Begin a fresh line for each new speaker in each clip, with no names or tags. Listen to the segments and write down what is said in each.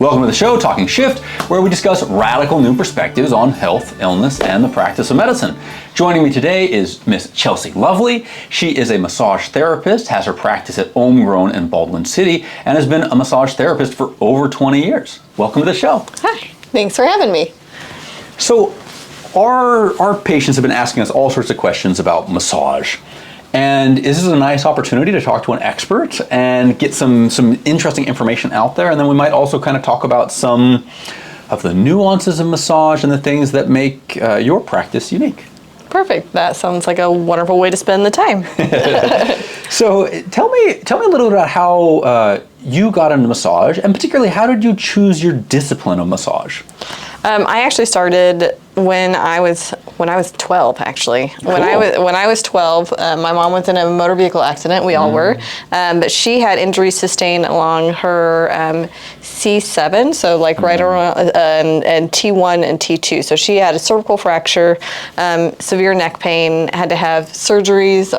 Welcome to the show, Talking Shift, where we discuss radical new perspectives on health, illness, and the practice of medicine. Joining me today is Miss Chelsi Lovely. She is a massage therapist, has her practice at Homegrown in Baldwin City, and has been a massage therapist for over 20 years. Welcome to the show.
Hi, thanks for having me.
So, our patients have been asking us all sorts of questions about massage. And this is a nice opportunity to talk to an expert and get some interesting information out there. And then we might also kind of talk about some of the nuances of massage and the things that make your practice unique.
Perfect. That sounds like a wonderful way to spend the time.
So tell me a little bit about how you got into massage, and particularly how did you choose your discipline of massage?
I actually started when I was 12, actually.
Cool.
When I was 12, my mom was in a motor vehicle accident. We all were, but she had injuries sustained along her C7, so like right around and T1 and T2. So she had a cervical fracture, severe neck pain, had to have surgeries,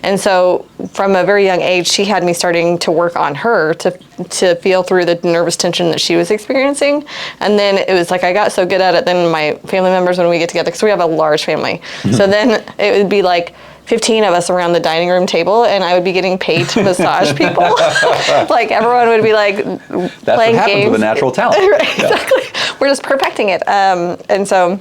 and so from a very young age, she had me starting to work on her to feel through the nervous tension that she was experiencing. And then it was like I got so good at it, then my family members, when we get together, because we have a large family, so then it would be like 15 of us around the dining room table, and I would be getting paid to massage people. Like everyone would be like
That's
playing
what happens
games.
with a natural talent.
Right, exactly. We're just perfecting it. And so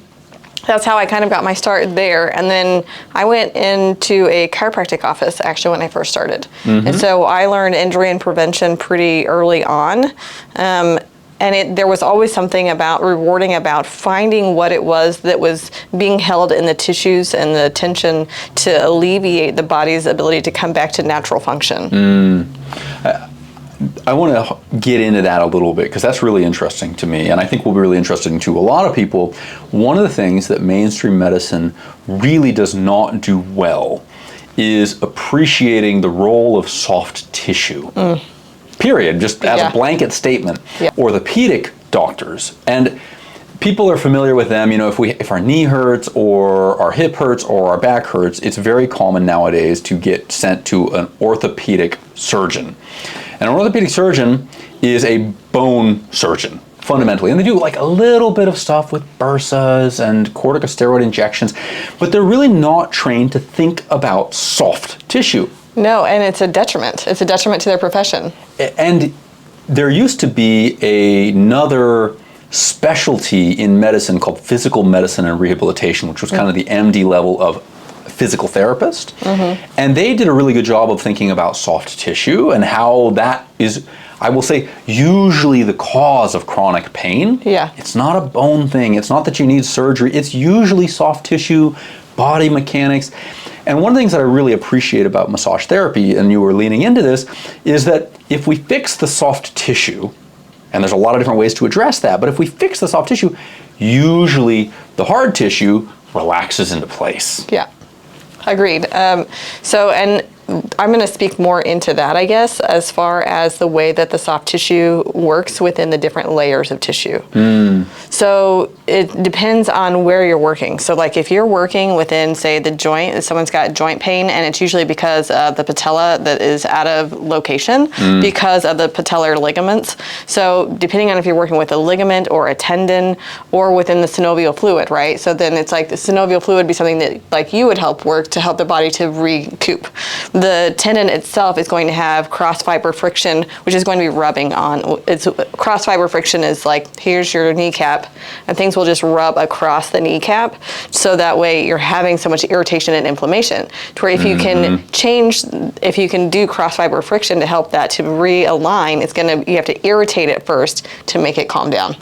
that's how I kind of got my start there. And then I went into a chiropractic office actually when I first started. And so I learned injury and prevention pretty early on. And there was always something rewarding about finding what it was that was being held in the tissues and the tension to alleviate the body's ability to come back to natural function.
I want to get into that a little bit because that's really interesting to me, and I think will be really interesting to a lot of people. One of the things that mainstream medicine really does not do well is appreciating the role of soft tissue. Period, just as a blanket statement. Orthopedic doctors, and people are familiar with them. You know, if our knee hurts or our hip hurts or our back hurts, it's very common nowadays to get sent to an orthopedic surgeon. And an orthopedic surgeon is a bone surgeon, fundamentally. And they do like a little bit of stuff with bursas and corticosteroid injections, but they're really not trained to think about soft tissue.
No, and it's a detriment. It's a detriment to their profession.
And there used to be another specialty in medicine called physical medicine and rehabilitation, which was kind of the MD level of physical therapist. And they did a really good job of thinking about soft tissue and how that is, I will say, usually the cause of chronic pain. It's not a bone thing. It's not that you need surgery. It's usually soft tissue, body mechanics. And one of the things that I really appreciate about massage therapy, and you were leaning into this, is that if we fix the soft tissue, and there's a lot of different ways to address that, but if we fix the soft tissue, usually the hard tissue relaxes into place.
Yeah, agreed. And I'm going to speak more into that, I guess, as far as the way that the soft tissue works within the different layers of tissue. So it depends on where you're working. So like if you're working within, say, the joint, if someone's got joint pain, and it's usually because of the patella that is out of location because of the patellar ligaments. So depending on if you're working with a ligament or a tendon or within the synovial fluid, right? So then it's like the synovial fluid would be something that like you would help work to help the body to recoup. The tendon itself is going to have cross fiber friction, which is going to be rubbing on. Cross fiber friction is like, here's your kneecap, and things will just rub across the kneecap, so that way you're having so much irritation and inflammation. To where if you can if you can do cross fiber friction to help that to realign, you have to irritate it first to make it calm down,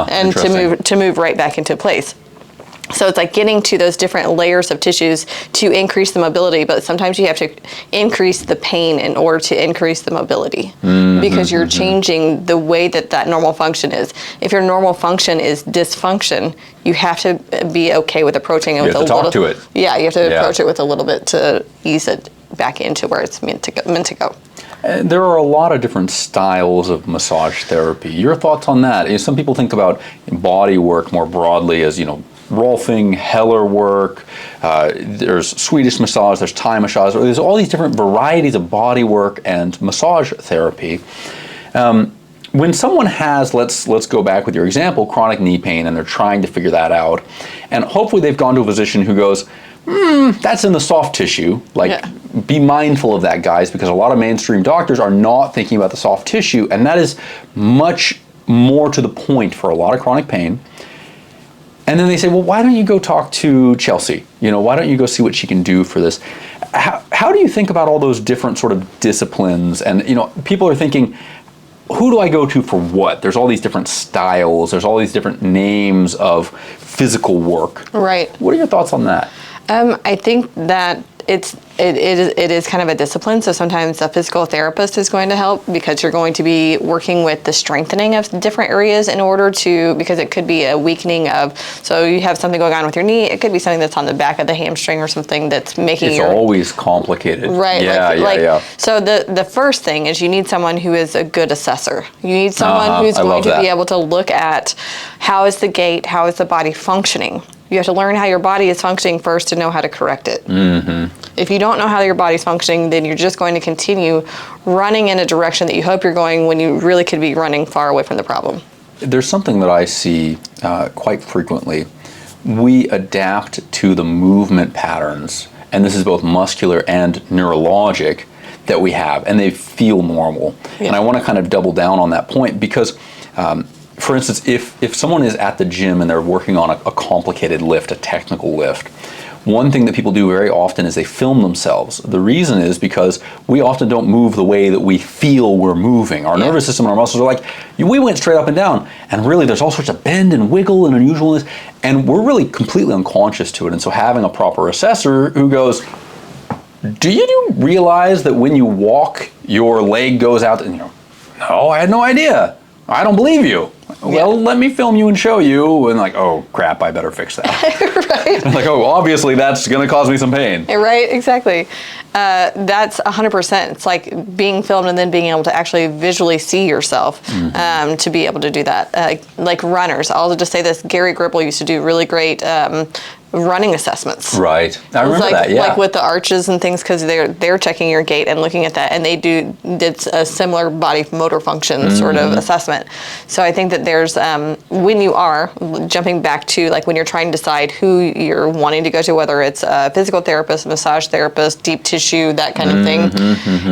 and to move right back into place. So it's like getting to those different layers of tissues to increase the mobility, but sometimes you have to increase the pain in order to increase the mobility because you're changing the way that normal function is. If your normal function is dysfunction, you have to be okay with approaching it with a little. You have to talk to it. Yeah, you have to approach it with a little bit to ease it back into where it's meant to go.
There are a lot of different styles of massage therapy. Your thoughts on that? Some people think about body work more broadly as, Rolfing, Heller work, there's Swedish massage, there's Thai massage, there's all these different varieties of body work and massage therapy. when someone has, let's go back with your example, chronic knee pain, and they're trying to figure that out, and hopefully they've gone to a physician who goes, that's in the soft tissue. Be mindful of that, guys, because a lot of mainstream doctors are not thinking about the soft tissue, and that is much more to the point for a lot of chronic pain. And then they say, well, why don't you go talk to Chelsi? Why don't you go see what she can do for this? How do you think about all those different sort of disciplines? And, people are thinking, who do I go to for what? There's all these different styles. There's all these different names of physical work.
Right.
What are your thoughts on that?
I think that it is kind of a discipline. So sometimes a physical therapist is going to help because you're going to be working with the strengthening of different areas in order to, because it could be a weakening of, so you have something going on with your knee. It could be something that's on the back of the hamstring or something that's making
it's always complicated.
Right.
Yeah.
So the first thing is you need someone who is a good assessor. You need someone who's going to be able to look at how is the gait, how is the body functioning. You have to learn how your body is functioning first to know how to correct it. If you don't know how your body's functioning, then you're just going to continue running in a direction that you hope you're going when you really could be running far away from the problem.
There's something that I see quite frequently. We adapt to the movement patterns, and this is both muscular and neurologic, that we have, and they feel normal. Yeah. And I want to kind of double down on that point because for instance, if someone is at the gym and they're working on a complicated lift, a technical lift, one thing that people do very often is they film themselves. The reason is because we often don't move the way that we feel we're moving. Our nervous system and our muscles are like, we went straight up and down, and really there's all sorts of bend and wiggle and unusualness, and we're really completely unconscious to it. And so having a proper assessor who goes, do you realize that when you walk, your leg goes out? And no, I had no idea. I don't believe you. Well, let me film you and show you. And oh crap, I better fix that. Right. And obviously that's going to cause me some pain.
Right, exactly. That's 100%. It's like being filmed and then being able to actually visually see yourself to be able to do that. Like runners, I'll just say this, Gary Gribble used to do really great running assessments.
Right. I remember that, yeah.
Like with the arches and things, because they're checking your gait and looking at that, and they did a similar body motor function sort of assessment. So I think that there's, when you are, jumping back to when you're trying to decide who you're wanting to go to, whether it's a physical therapist, massage therapist, deep tissue, that kind of thing,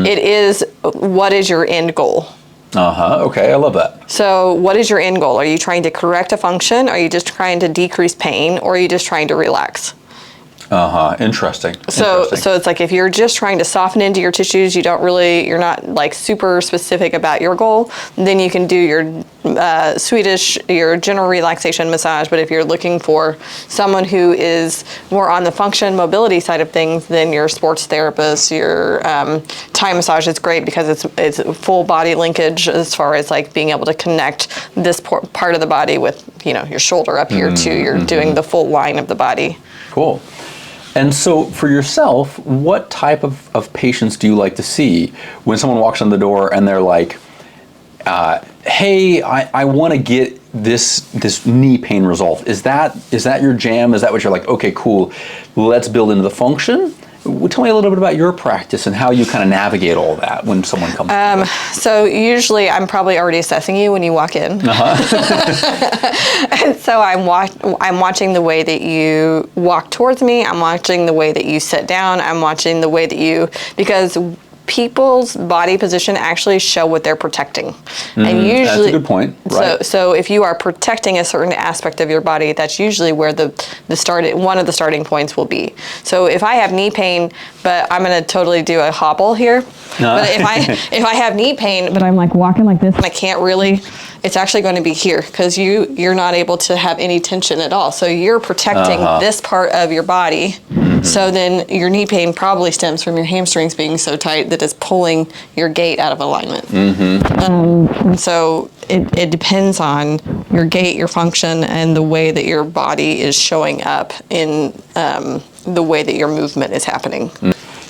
it is, what is your end goal?
Okay, I love that.
So what is your end goal? Are you trying to correct a function? Are you just trying to decrease pain? Or are you just trying to relax?
Interesting.
So it's like if you're just trying to soften into your tissues, you're not super specific about your goal, then you can do your Swedish, your general relaxation massage. But if you're looking for someone who is more on the function mobility side of things, then your sports therapist, your Thai massage is great because it's full body linkage as far as being able to connect this part of the body with your shoulder up here too. You're doing the full line of the body.
Cool. And so for yourself, what type of patients do you like to see when someone walks in the door and they're like, hey, I want to get this knee pain resolved. Is that your jam? Is that what you're like, okay, cool, let's build into the function? Tell me a little bit about your practice and how you kind of navigate all that when someone comes in.
So usually I'm probably already assessing you when you walk in. And so I'm watching the way that you walk towards me. I'm watching the way that you sit down. I'm watching the way that because people's body position actually show what they're protecting. And usually,
that's a good point. Right.
So if you are protecting a certain aspect of your body, that's usually where one of the starting points will be. So if I have knee pain, but I'm going to totally do a hobble here. But if I have knee pain, but I'm walking like this and I can't really, it's actually going to be here because you're not able to have any tension at all. So you're protecting this part of your body. So then your knee pain probably stems from your hamstrings being so tight that it's pulling your gait out of alignment. So it depends on your gait, your function, and the way that your body is showing up in the way that your movement is happening.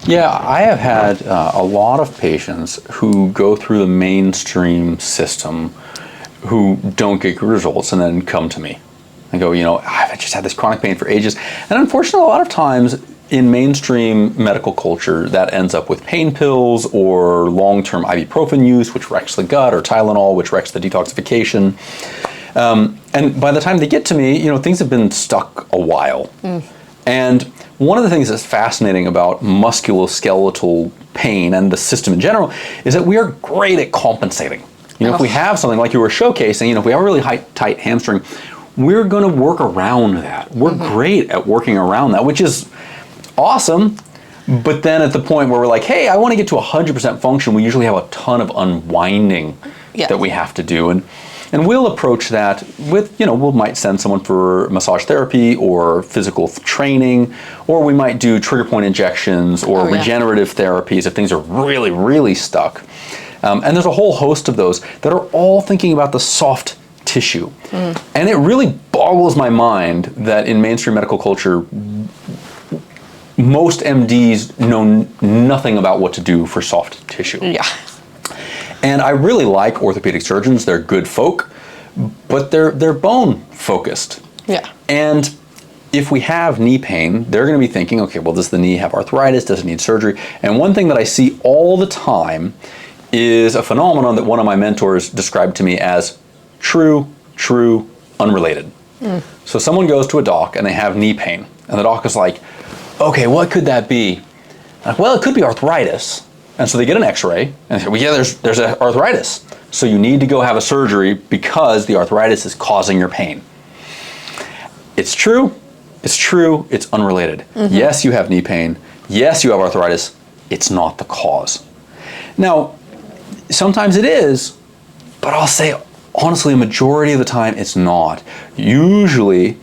Yeah, I have had a lot of patients who go through the mainstream system who don't get good results and then come to me. I go, I've just had this chronic pain for ages. And unfortunately, a lot of times, in mainstream medical culture, that ends up with pain pills or long-term ibuprofen use, which wrecks the gut, or Tylenol, which wrecks the detoxification. And by the time they get to me, things have been stuck a while. And one of the things that's fascinating about musculoskeletal pain and the system in general is that we are great at compensating. If we have something like you were showcasing, if we have a really tight hamstring, we're going to work around that. We're great at working around that, which is awesome. But then at the point where we're like, hey, I want to get to 100% function, we usually have a ton of unwinding that we have to do. And we'll approach that with, we might send someone for massage therapy or physical training, or we might do trigger point injections or regenerative therapies if things are really, really stuck. And there's a whole host of those that are all thinking about the soft tissue. And it really boggles my mind that in mainstream medical culture, most MDs know nothing about what to do for soft tissue.
Yeah.
And I really like orthopedic surgeons. They're good folk, but they're bone focused.
Yeah.
And if we have knee pain, they're going to be thinking, okay, well, does the knee have arthritis? Does it need surgery? And one thing that I see all the time is a phenomenon that one of my mentors described to me as true, unrelated. So someone goes to a doc and they have knee pain, and the doc is like, okay, what could that be? Like, well, it could be arthritis. And so they get an x-ray and they say, well, yeah, there's arthritis. So you need to go have a surgery because the arthritis is causing your pain. It's true, it's unrelated. Yes, you have knee pain. Yes, you have arthritis. It's not the cause. Now, sometimes it is, but I'll say, honestly, a majority of the time it's not. Usually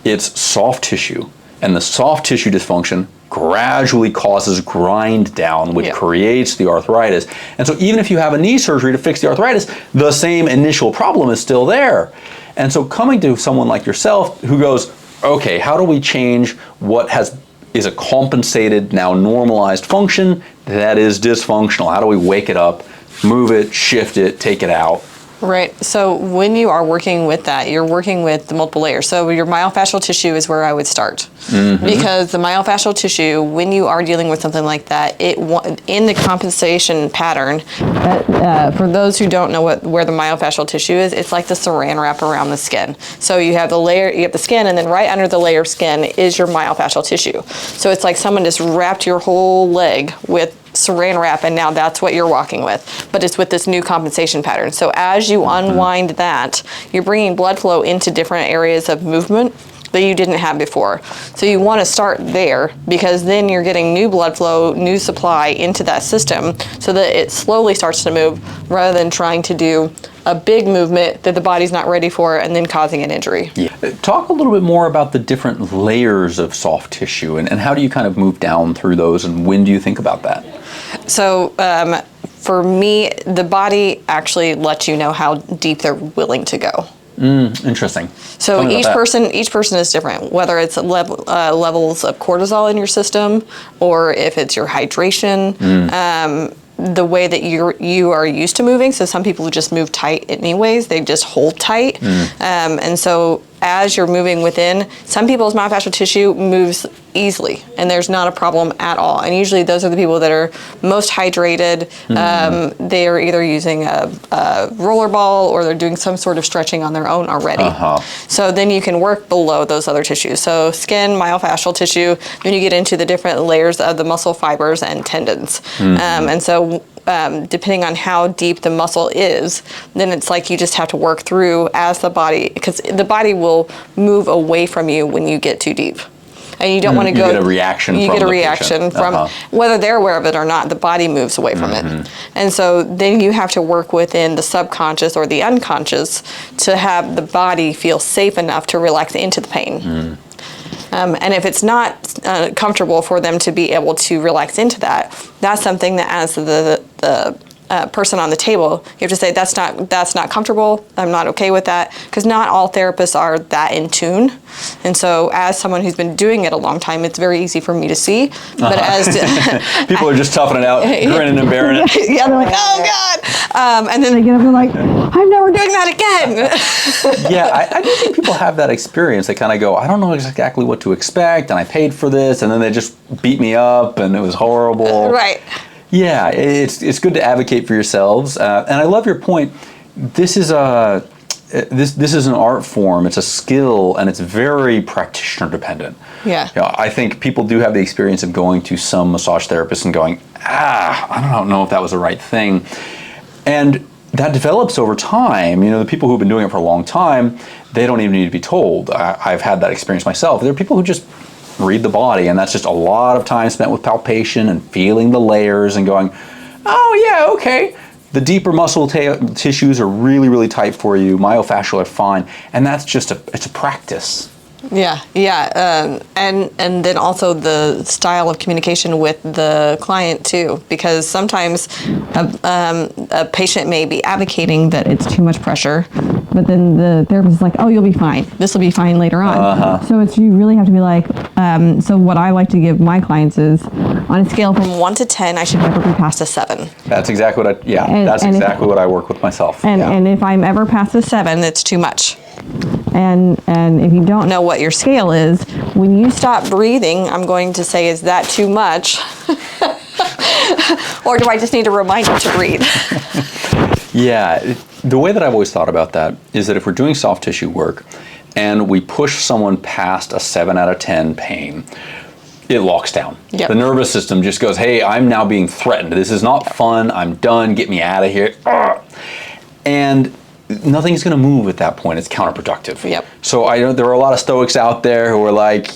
it's soft tissue, and the soft tissue dysfunction gradually causes grind down, which creates the arthritis. And so even if you have a knee surgery to fix the arthritis, the same initial problem is still there. And so coming to someone like yourself who goes, okay, how do we change what is a compensated, now normalized function that is dysfunctional? How do we wake it up, move it, shift it, take it out?
Right. So when you are working with that, you're working with the multiple layers. So your myofascial tissue is where I would start. Because the myofascial tissue, when you are dealing with something like that, in the compensation pattern, for those who don't know where the myofascial tissue is, it's like the saran wrap around the skin. So you have the skin, and then right under the layer of skin is your myofascial tissue. So it's like someone just wrapped your whole leg with saran wrap, and now that's what you're walking with, but it's with this new compensation pattern. So as you unwind that, you're bringing blood flow into different areas of movement that you didn't have before. So you want to start there, because then you're getting new blood flow, new supply into that system so that it slowly starts to move, rather than trying to do a big movement that the body's not ready for and then causing an injury.
Talk a little bit more about the different layers of soft tissue, and how do you kind of move down through those, and when do you think about that?
So for me, the body actually lets you know how deep they're willing to go.
Interesting.
So each person is different, whether it's levels of cortisol in your system, or if it's your hydration, the way that you are used to moving. So some people just move tight anyways, they just hold tight. And so as you're moving within, some people's myofascial tissue moves easily and there's not a problem at all. And usually those are the people that are most hydrated. They are either using a roller ball, or they're doing some sort of stretching on their own already. So then you can work below those other tissues. So skin, myofascial tissue, then you get into the different layers of the muscle fibers and tendons. And so depending on how deep the muscle is, then it's like you just have to work through as the body, because the body will move away from you when you get too deep. And you don't want to go.
You get a reaction
you
from
get a
the
reaction
patient.
from whether they're aware of it or not. The body moves away from it, and so then you have to work within the subconscious or the unconscious to have the body feel safe enough to relax into the pain. And if it's not comfortable for them to be able to relax into that, that's something that as the person on the table, you have to say that's not comfortable. I'm not okay with that, because not all therapists are that in tune. And so, as someone who's been doing it a long time, it's very easy for me to see. But as
people are just toughing it out, grinning and bearing it.
Yeah, they're like, oh God, and then they get up and like, I'm never doing that again.
Yeah, I do think people have that experience. They kind of go, I don't know exactly what to expect, and I paid for this, and then they just beat me up, and it was horrible.
Right.
Yeah, it's good to advocate for yourselves, and I love your point. This is this is an art form. It's a skill, and it's very practitioner dependent.
Yeah.
You know, I think people do have the experience of going to some massage therapist and going, I don't know if that was the right thing, and that develops over time. You know, the people who've been doing it for a long time, they don't even need to be told. I've had that experience myself. There are people who just read the body, and that's just a lot of time spent with palpation and feeling the layers and going, oh yeah, okay. The deeper muscle tissues are really, really tight for you. Myofascial are fine, and that's just it's a practice.
Yeah, and then also the style of communication with the client too, because sometimes a patient may be advocating that it's too much pressure, but then the therapist is like, oh, you'll be fine. This will be fine later on. So you really have to be like, so what I like to give my clients is, on a scale from 1 to 10, I should never be past a 7.
That's exactly what that's exactly what I work with myself.
And if I'm ever past a 7, it's too much. And if you don't know what your scale is, when you stop breathing, I'm going to say, is that too much? Or do I just need to remind you to breathe?
Yeah, the way that I've always thought about that is that if we're doing soft tissue work and we push someone past a 7 out of 10 pain, it locks down.
Yep.
The nervous system just goes, hey, I'm now being threatened. This is not fun. I'm done. Get me out of here. And nothing's going to move at that point. It's counterproductive.
Yep.
So I know there are a lot of stoics out there who are like,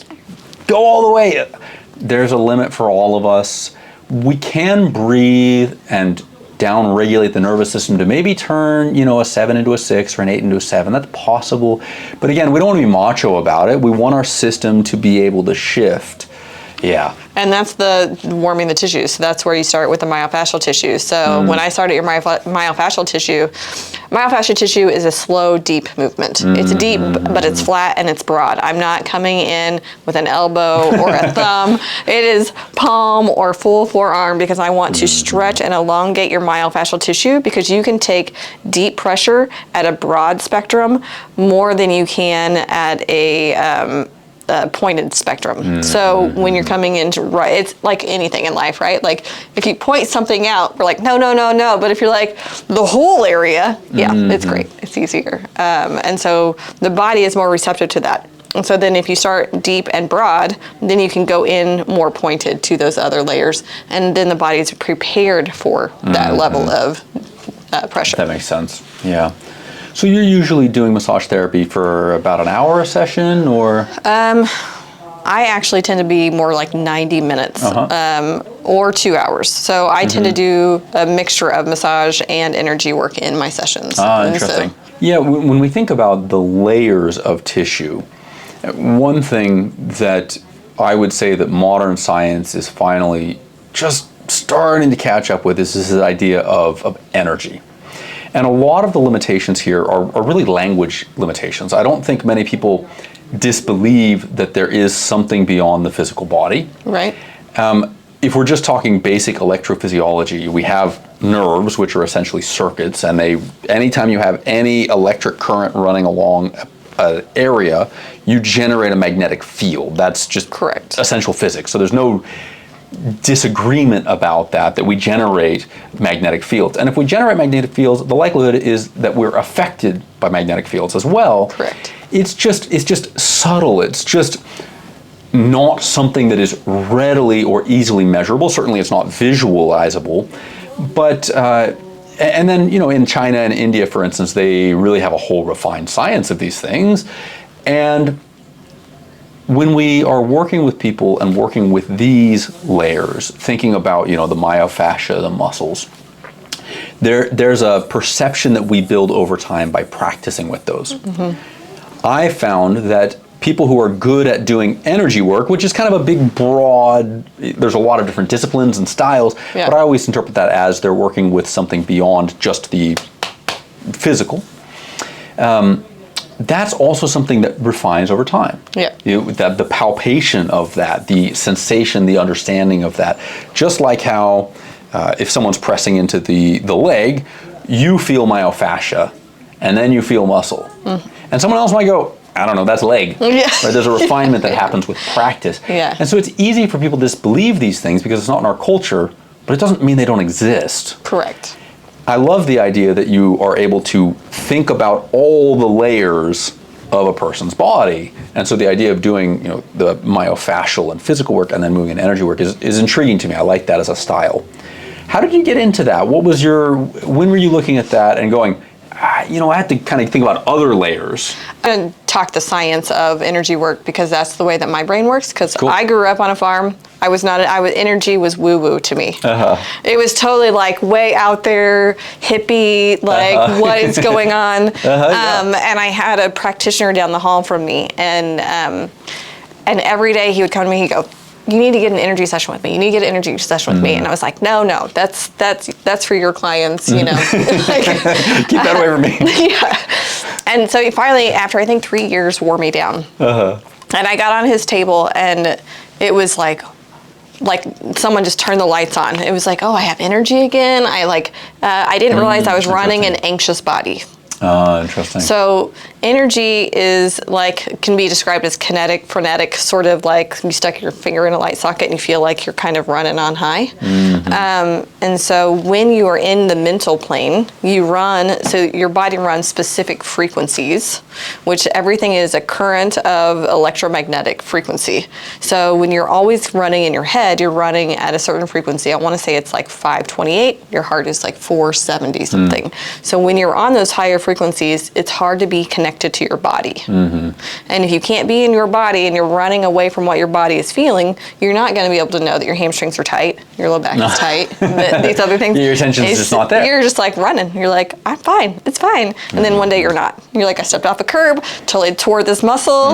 go all the way. There's a limit for all of us. We can breathe and down-regulate the nervous system to maybe turn, a 7 into a 6 or an 8 into a 7. That's possible. But again, we don't want to be macho about it. We want our system to be able to shift. Yeah.
And that's the warming the tissues. So that's where you start with the myofascial tissue. So when I start at your myofascial tissue is a slow, deep movement. It's deep, but it's flat and it's broad. I'm not coming in with an elbow or a thumb. It is palm or full forearm, because I want to stretch and elongate your myofascial tissue, because you can take deep pressure at a broad spectrum more than you can at a pointed spectrum. So when you're coming into, it's like anything in life, right? Like if you point something out, we're like, no. But if you're like the whole area, it's great. It's easier. And so the body is more receptive to that. And so then if you start deep and broad, then you can go in more pointed to those other layers. And then the body is prepared for that level of pressure.
That makes sense. Yeah. So you're usually doing massage therapy for about an hour a session, or?
I actually tend to be more like 90 minutes or 2 hours. So I tend to do a mixture of massage and energy work in my sessions.
Interesting. Yeah, when we think about the layers of tissue, one thing that I would say that modern science is finally just starting to catch up with is this idea of energy. And a lot of the limitations here are really language limitations. I don't think many people disbelieve that there is something beyond the physical body.
Right.
If we're just talking basic electrophysiology, we have nerves, which are essentially circuits, and anytime you have any electric current running along an area, you generate a magnetic field. That's just
correct.
Essential physics. So there's no disagreement about that we generate magnetic fields. And if we generate magnetic fields, the likelihood is that we're affected by magnetic fields as well.
Correct.
It's just subtle. It's just not something that is readily or easily measurable. Certainly it's not visualizable. But and then, in China and India, for instance, they really have a whole refined science of these things. And when we are working with people and working with these layers, thinking about, the myofascia, the muscles, there's a perception that we build over time by practicing with those. I found that people who are good at doing energy work, which is kind of a big, broad, there's a lot of different disciplines and styles, but I always interpret that as they're working with something beyond just the physical. That's also something that refines over time.
Yeah.
That the palpation of that, the sensation, the understanding of that. Just like how if someone's pressing into the leg, you feel myofascia, and then you feel muscle. And someone else might go, I don't know, that's leg.
Yeah.
Right? There's a refinement that happens with practice.
Yeah.
And so it's easy for people to disbelieve these things because it's not in our culture, but it doesn't mean they don't exist.
Correct.
I love the idea that you are able to think about all the layers of a person's body. And so the idea of doing, the myofascial and physical work and then moving into energy work is intriguing to me. I like that as a style. How did you get into that? When were you looking at that and going, I had to kind of think about other layers?
And talk the science of energy work because that's the way that my brain works. Because I grew up on a farm. Energy was woo-woo to me. It was totally like way out there, hippie, like what is going on? And I had a practitioner down the hall from me, and every day he would come to me. He'd go, "You need to get an energy session with me. You need to get an energy session with me." And I was like, "No, that's for your clients, Keep
that away from me.
Yeah. And so he finally, after I think 3 years, wore me down. And I got on his table, and it was like someone just turned the lights on. It was like, oh, I have energy again. I didn't realize I was running an anxious body.
Interesting.
So energy can be described as kinetic, frenetic, sort of like you stuck your finger in a light socket and you feel like you're kind of running on high. And so when you are in the mental plane, so your body runs specific frequencies, which everything is a current of electromagnetic frequency. So when you're always running in your head, you're running at a certain frequency. I want to say it's like 528. Your heart is like 470 something. So when you're on those higher frequencies, it's hard to be connected to your body. And if you can't be in your body and you're running away from what your body is feeling, you're not going to be able to know that your hamstrings are tight, your low back is tight, that these other things.
Your attention's just not there.
You're just like running. You're like, I'm fine, it's fine. And then one day you're not. You're like, I stepped off a curb, totally tore this muscle,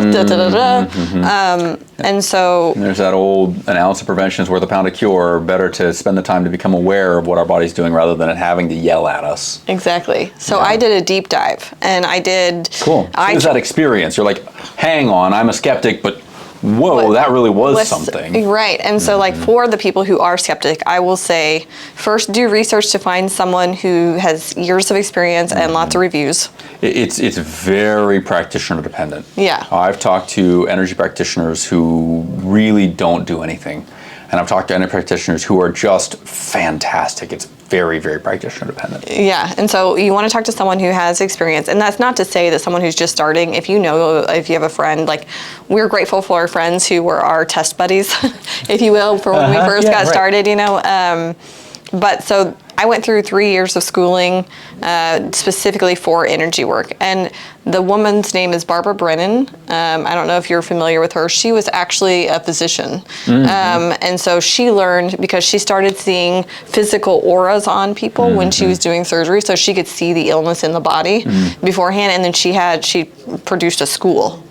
and so...
There's that old, an ounce of prevention is worth a pound of cure. Better to spend the time to become aware of what our body's doing rather than it having to yell at us.
Exactly. So I did a deep dive, and I did...
Cool. So there's that experience. You're like, hang on, I'm a skeptic, but whoa, that really was something.
Right. And so for the people who are skeptic, I will say, first do research to find someone who has years of experience and lots of reviews.
It's very practitioner dependent.
Yeah.
I've talked to energy practitioners who really don't do anything. And I've talked to energy practitioners who are just fantastic. It's very, very practitioner dependent.
Yeah, and so you want to talk to someone who has experience. And that's not to say that someone who's just starting, if you have a friend, we're grateful for our friends who were our test buddies, if you will, for when we first got started, But so I went through 3 years of schooling specifically for energy work. And the woman's name is Barbara Brennan. I don't know if you're familiar with her. She was actually a physician. And so she learned, because she started seeing physical auras on people when she was doing surgery, so she could see the illness in the body beforehand. And then she produced a school.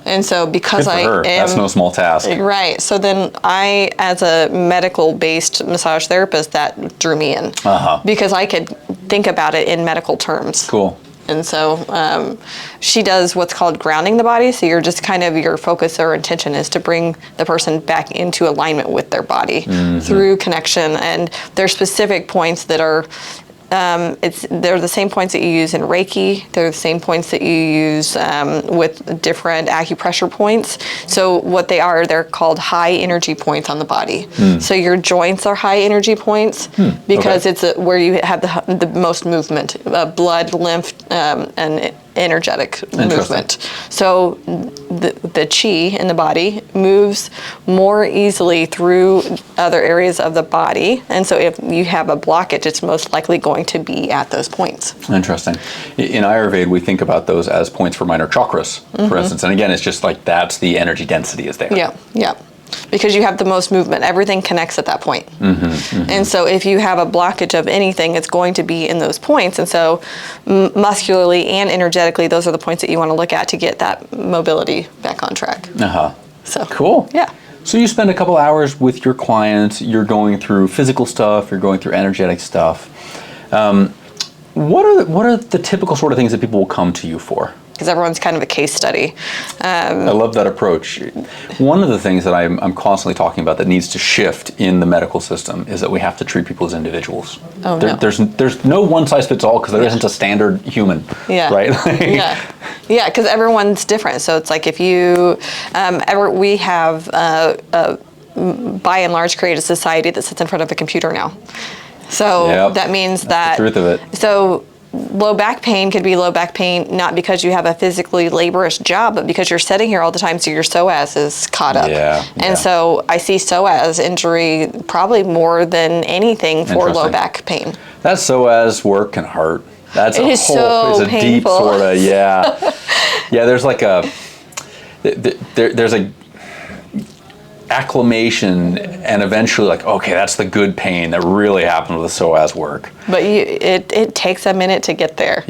And so because
that's no small task.
Right. So then I, as a medical-based massage therapist, that drew me in because I could think about it in medical terms.
Cool.
And so she does what's called grounding the body. So you're just kind of, your focus or intention is to bring the person back into alignment with their body through connection. And there's specific points that are, they're the same points that you use in Reiki. They're the same points that you use with different acupressure points. So what they are, they're called high energy points on the body. So your joints are high energy points because it's where you have the most movement, blood, lymph, and energetic movement. So the chi in the body moves more easily through other areas of the body. And so if you have a blockage, it's most likely going to be at those points.
Interesting. In Ayurveda, we think about those as points for minor chakras, for instance. And again, it's just like that's the energy density is there.
Yeah. because you have the most movement. Everything connects at that point. And so if you have a blockage of anything, it's going to be in those points. And so muscularly and energetically, those are the points that you want to look at to get that mobility back on track. So
Cool.
Yeah.
So you spend a couple hours with your clients, you're going through physical stuff, you're going through energetic stuff. What are the typical sort of things that people will come to you for?
Because everyone's kind of a case study.
I love that approach. One of the things that I'm constantly talking about that needs to shift in the medical system is that we have to treat people as individuals.
Oh, no.
There's no one size fits all because there isn't a standard human, right?
Yeah, because everyone's different. So it's like if you, we have, by and large, created a society that sits in front of a computer now. So that means
that's the truth of it.
So low back pain could be low back pain not because you have a physically laborious job, but because you're sitting here all the time, so your psoas is caught up. And so I see psoas injury probably more than anything for low back pain.
That psoas work can hurt. That's
it is so
it's a
painful.
Deep sort of, there's like there's a acclimation and eventually like, okay, that's the good pain that really happened with the psoas work.
But it takes a minute to get there.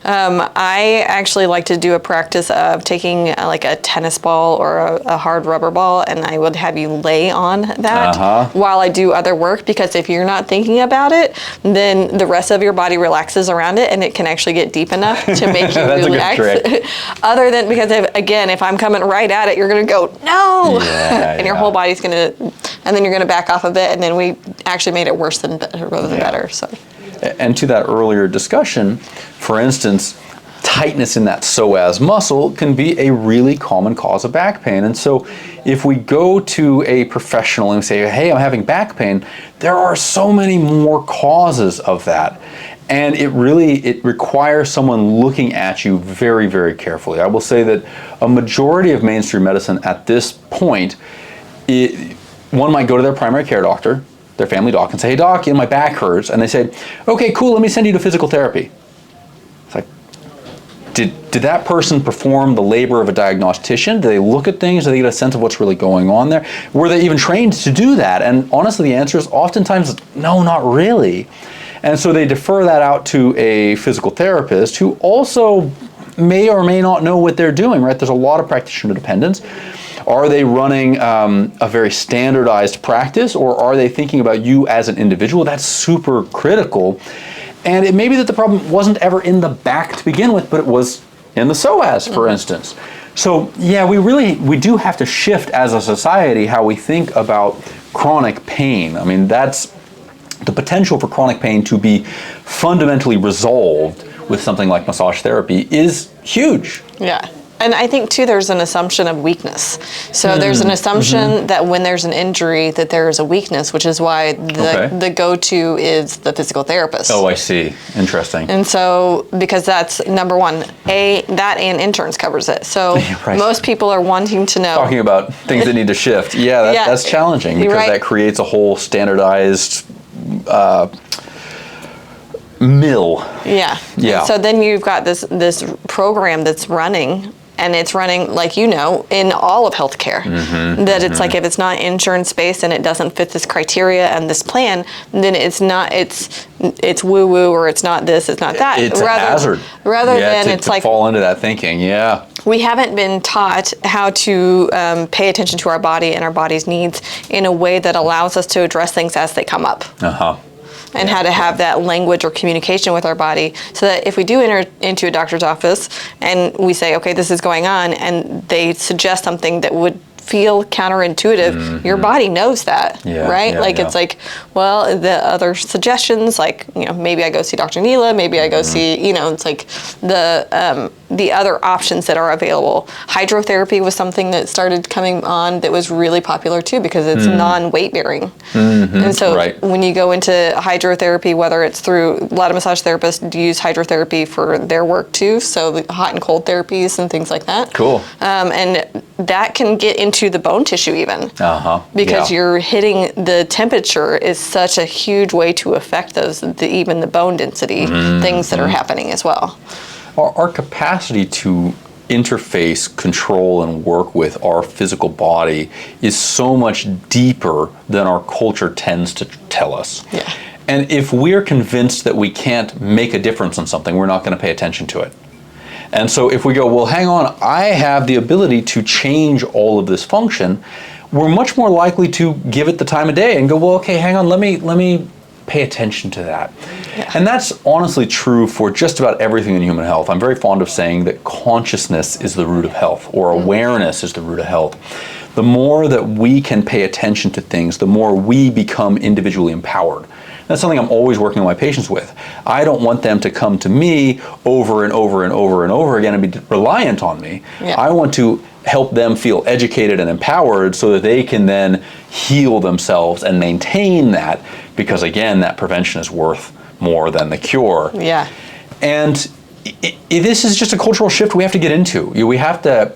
I actually like to do a practice of taking like a tennis ball or a hard rubber ball, and I would have you lay on that while I do other work, because if you're not thinking about it, then the rest of your body relaxes around it, and it can actually get deep enough to make you relax.
A good trick.
Other than, because if I'm coming right at it, you're going to go, no! And your whole body's going to, and then you're going to back off a bit, and then we actually made it worse than rather than better. So.
And to that earlier discussion, for instance, tightness in that psoas muscle can be a really common cause of back pain. And so if we go to a professional and say, hey, I'm having back pain, there are so many more causes of that. And it requires someone looking at you very, very carefully. I will say that a majority of mainstream medicine at this point, one might go to their primary care doctor, their family doc, and say, hey doc, my back hurts. And they say, okay, cool, let me send you to physical therapy. It's like, did that person perform the labor of a diagnostician? Do they look at things? Do they get a sense of what's really going on there? Were they even trained to do that? And honestly, the answer is oftentimes, no, not really. And so they defer that out to a physical therapist who also may or may not know what they're doing, right? There's a lot of practitioner dependence. Are they running a very standardized practice, or are they thinking about you as an individual? That's super critical. And it may be that the problem wasn't ever in the back to begin with, but it was in the psoas, for instance. So yeah, we do have to shift as a society how we think about chronic pain. I mean, that's the potential for chronic pain to be fundamentally resolved with something like massage therapy is huge.
Yeah. And I think, too, there's an assumption of weakness. So there's an assumption that when there's an injury that there is a weakness, which is why the go-to is the physical therapist.
Oh, I see. Interesting.
And so, because that's, number one, that and insurance covers it. So most people are wanting to know.
Talking about things that need to shift. Yeah, that's challenging because that creates a whole standardized mill.
Yeah. So then you've got this program that's running, and it's running, like in all of healthcare. It's like, if it's not insurance based and it doesn't fit this criteria and this plan, then it's woo woo, or it's not this, it's not that.
It's a hazard.
Rather than it's like
fall into that thinking. Yeah.
We haven't been taught how to pay attention to our body and our body's needs in a way that allows us to address things as they come up. And how to have that language or communication with our body, so that if we do enter into a doctor's office and we say, okay, this is going on, and they suggest something that would feel counterintuitive, your body knows that, right? It's like, well, the other suggestions, like, maybe I go see Dr. Neela, maybe I go see, it's like the other options that are available. Hydrotherapy was something that started coming on that was really popular too, because it's non-weight bearing. And so when you go into hydrotherapy, whether it's through, a lot of massage therapists use hydrotherapy for their work too, so the hot and cold therapies and things like that.
Cool.
And that can get into the bone tissue even, because you're hitting, the temperature is such a huge way to affect even the bone density things that are happening as well.
Our capacity to interface, control, and work with our physical body is so much deeper than our culture tends to tell us.
Yeah.
And if we're convinced that we can't make a difference in something, we're not going to pay attention to it. And so if we go, well, hang on, I have the ability to change all of this function, we're much more likely to give it the time of day and go, well, okay, hang on, let me pay attention to that.
Yeah.
And that's honestly true for just about everything in human health. I'm very fond of saying that consciousness is the root of health, or awareness is the root of health. The more that we can pay attention to things, the more we become individually empowered. That's something I'm always working with my patients with. I don't want them to come to me over and over and over and over again and be reliant on me.
Yeah.
I want to help them feel educated and empowered so that they can then heal themselves and maintain that, because again, that prevention is worth more than the cure.
Yeah.
And this is just a cultural shift we have to get into. We have to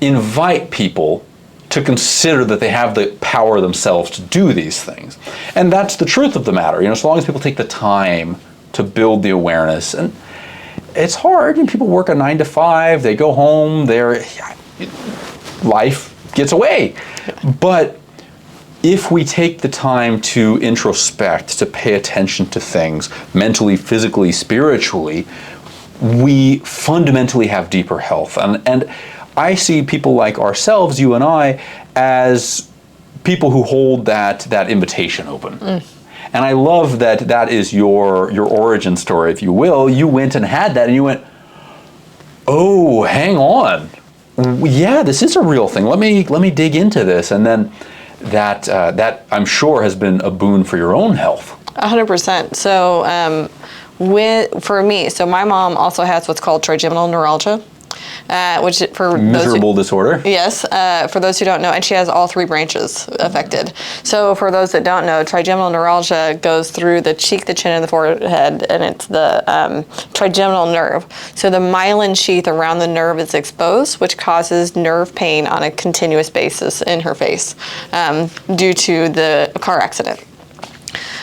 invite people to consider that they have the power themselves to do these things. And that's the truth of the matter. So long as people take the time to build the awareness. And it's hard. People work a 9 to 5, they go home, life gets away. But if we take the time to introspect, to pay attention to things mentally, physically, spiritually, we fundamentally have deeper health. And I see people like ourselves, you and I, as people who hold that invitation open. And I love that is your origin story, if you will. You went and had that, and you went, oh, hang on. Yeah, this is a real thing. Let me dig into this. And then that I'm sure has been a boon for your own health.
100%. So for me, so my mom also has what's called trigeminal neuralgia. Which for
miserable disorder.
Yes, for those who don't know, and she has all 3 branches affected. So for those that don't know, trigeminal neuralgia goes through the cheek, the chin, and the forehead, and it's the trigeminal nerve. So the myelin sheath around the nerve is exposed, which causes nerve pain on a continuous basis in her face due to the car accident.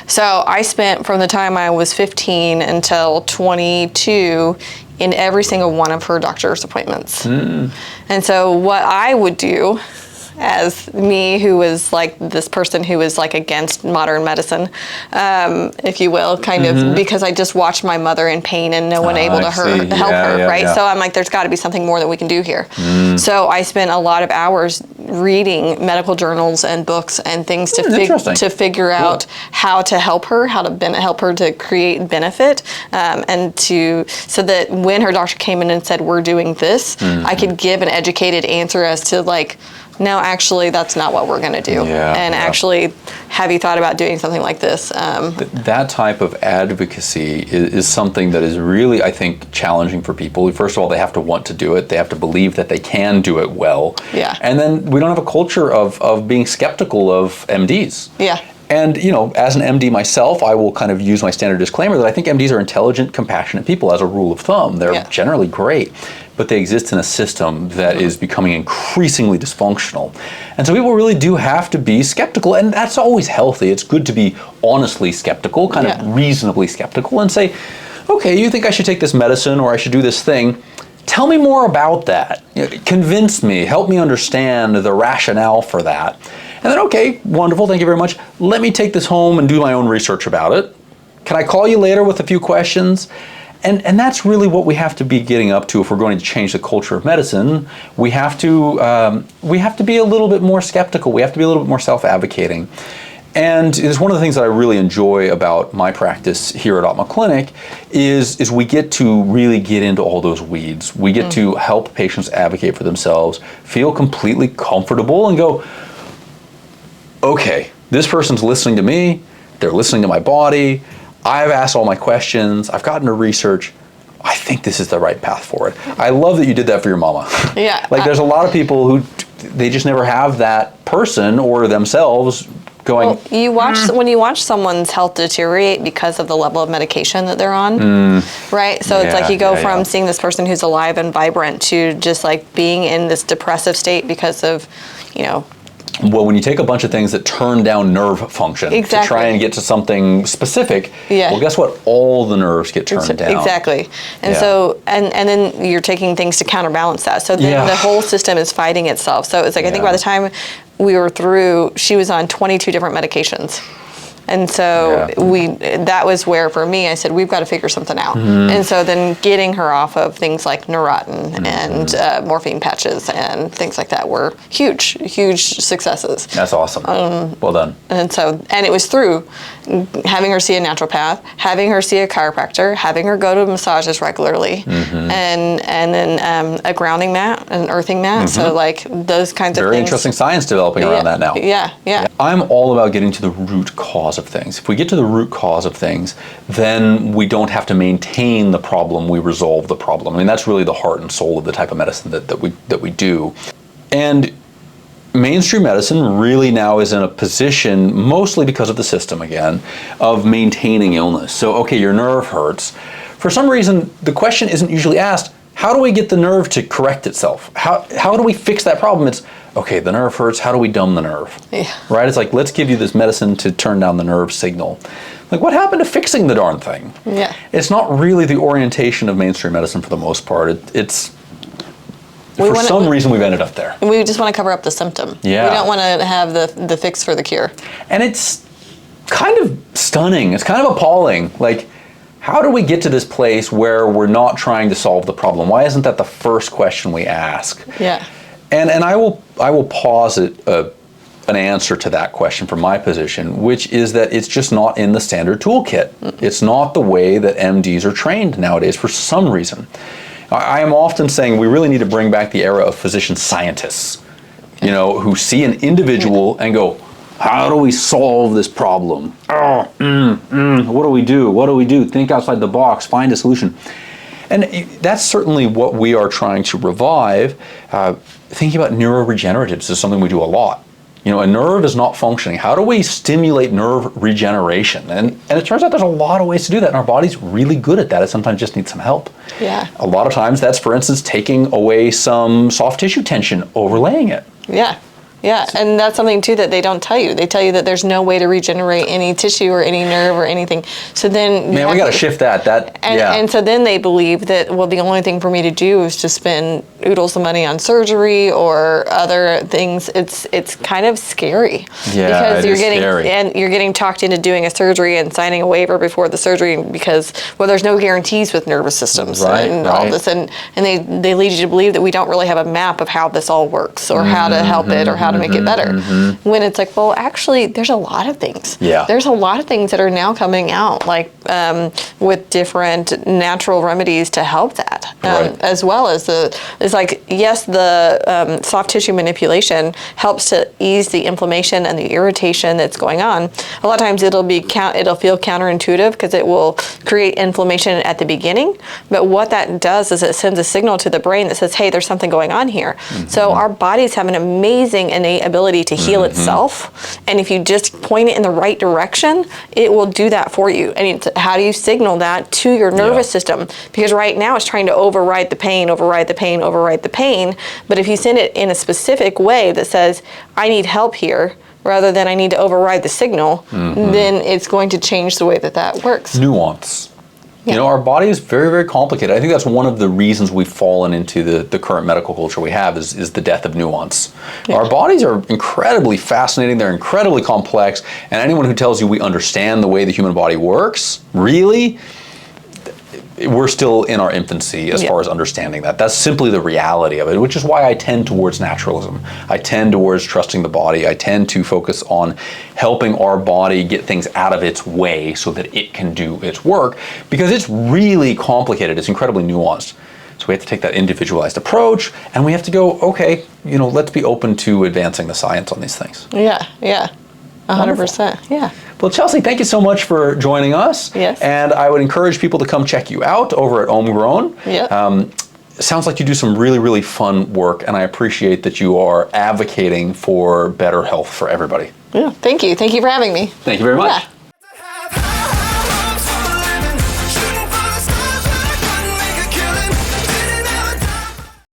So I spent, from the time I was 15 until 22, in every single one of her doctor's appointments. And so what I would do, as me, who was like this person who was like against modern medicine, if you will, kind of, because I just watched my mother in pain and no one able to help her, right? Yeah. So I'm like, there's got to be something more that we can do here. So I spent a lot of hours reading medical journals and books and things to figure out how to help her, help her to create benefit, and so that when her doctor came in and said, we're doing this, I could give an educated answer as to like, no, actually, that's not what we're going to do. Actually, have you thought about doing something like this?
That type of advocacy is something that is really, I think, challenging for people. First of all, they have to want to do it. They have to believe that they can do it well.
Yeah.
And then we don't have a culture of being skeptical of MDs.
Yeah.
And, as an MD myself, I will kind of use my standard disclaimer that I think MDs are intelligent, compassionate people as a rule of thumb. They're generally great, but they exist in a system that is becoming increasingly dysfunctional. And so people really do have to be skeptical, and that's always healthy. It's good to be honestly skeptical, kind of reasonably skeptical, and say, okay, you think I should take this medicine or I should do this thing. Tell me more about that. Convince me, help me understand the rationale for that. And then, okay, wonderful, thank you very much. Let me take this home and do my own research about it. Can I call you later with a few questions? And that's really what we have to be getting up to if we're going to change the culture of medicine. We have to be a little bit more skeptical. We have to be a little bit more self-advocating. And it's one of the things that I really enjoy about my practice here at Atma Clinic is we get to really get into all those weeds. We get to help patients advocate for themselves, feel completely comfortable, and go, okay, this person's listening to me, they're listening to my body, I've asked all my questions, I've gotten to research, I think this is the right path forward. I love that you did that for your mama.
Yeah.
Like there's a lot of people who, they just never have that person or themselves going.
Well, when you watch someone's health deteriorate because of the level of medication that they're on, right? So it's like you go from seeing this person who's alive and vibrant to just like being in this depressive state because of,
Well, when you take a bunch of things that turn down nerve function to try and get to something specific, well, guess what? All the nerves get turned down.
Exactly. And so, and then you're taking things to counterbalance that. So then the whole system is fighting itself. So it's like, I think by the time we were through, she was on 22 different medications. And so that was where, for me, I said, we've got to figure something out. And so then getting her off of things like Neurontin and morphine patches and things like that were huge successes.
That's awesome. Well done.
And so, and it was through having her see a naturopath, having her see a chiropractor, having her go to massages regularly, and then a grounding mat, an earthing mat. So like those kinds of things.
Very interesting science developing around that now.
Yeah.
I'm all about getting to the root cause of things. If we get to the root cause of things, then we don't have to maintain the problem, we resolve the problem. I mean, that's really the heart and soul of the type of medicine that we do. And mainstream medicine really now is in a position, mostly because of the system again, of maintaining illness. So, okay, your nerve hurts. For some reason, the question isn't usually asked, how do we get the nerve to correct itself? How do we fix that problem? It's, okay, the nerve hurts, how do we numb the nerve? Right? It's like, let's give you this medicine to turn down the nerve signal. Like, what happened to fixing the darn thing? It's not really the orientation of mainstream medicine for the most part. For some reason, we've ended up there.
We just want to cover up the symptom. We don't want to have the fix for the cure.
And it's kind of stunning. It's kind of appalling. Like, how do we get to this place where we're not trying to solve the problem? Why isn't that the first question we ask? And I will posit an answer to that question from my position, which is that it's just not in the standard toolkit. It's not the way that MDs are trained nowadays for some reason. I am often saying we really need to bring back the era of physician scientists, who see an individual and go, how do we solve this problem? What do we do? What do we do? Think outside the box, find a solution. And that's certainly what we are trying to revive. Thinking about neuroregeneratives is something we do a lot. A nerve is not functioning. How do we stimulate nerve regeneration? And it turns out there's a lot of ways to do that, and our body's really good at that. It sometimes just needs some help. A lot of times that's, for instance, taking away some soft tissue tension, overlaying it.
And that's something too that they don't tell you. They tell you that there's no way to regenerate any tissue or any nerve or anything. So then
we got to shift that.
And so then they believe that, well, the only thing for me to do is to spend oodles of money on surgery or other things. It's kind of scary. Because you're getting talked into doing a surgery and signing a waiver before the surgery because there's no guarantees with nervous systems and all this, and they lead you to believe that we don't really have a map of how this all works or how to help it or how to make it better. When it's like, well, actually, there's a lot of things. There's a lot of things that are now coming out, like with different natural remedies to help that, as well as it's like, yes, the soft tissue manipulation helps to ease the inflammation and the irritation that's going on. A lot of times it'll feel counterintuitive because it will create inflammation at the beginning, but what that does is it sends a signal to the brain that says, hey, there's something going on here. So our bodies have an amazing innate ability to heal itself, and if you just point it in the right direction, it will do that for you. And how do you signal that to your nervous system? Because right now it's trying to override the pain, but if you send it in a specific way that says, I need help here, rather than I need to override the signal, then it's going to change the way that works.
Nuance. Our body is very, very complicated. I think that's one of the reasons we've fallen into the current medical culture we have is the death of nuance. Our bodies are incredibly fascinating. They're incredibly complex. And anyone who tells you we understand the way the human body works, really, we're still in our infancy as far as understanding that. That's simply the reality of it, which is why I tend towards naturalism. I tend towards trusting the body. I tend to focus on helping our body get things out of its way so that it can do its work, because it's really complicated. It's incredibly nuanced. So we have to take that individualized approach, and we have to go, okay, let's be open to advancing the science on these things.
100%.
Well, Chelsi, thank you so much for joining us. And I would encourage people to come check you out over at Homegrown. Sounds like you do some really, really fun work, and I appreciate that you are advocating for better health for everybody.
Thank you. Thank you for having me.
Thank you very much.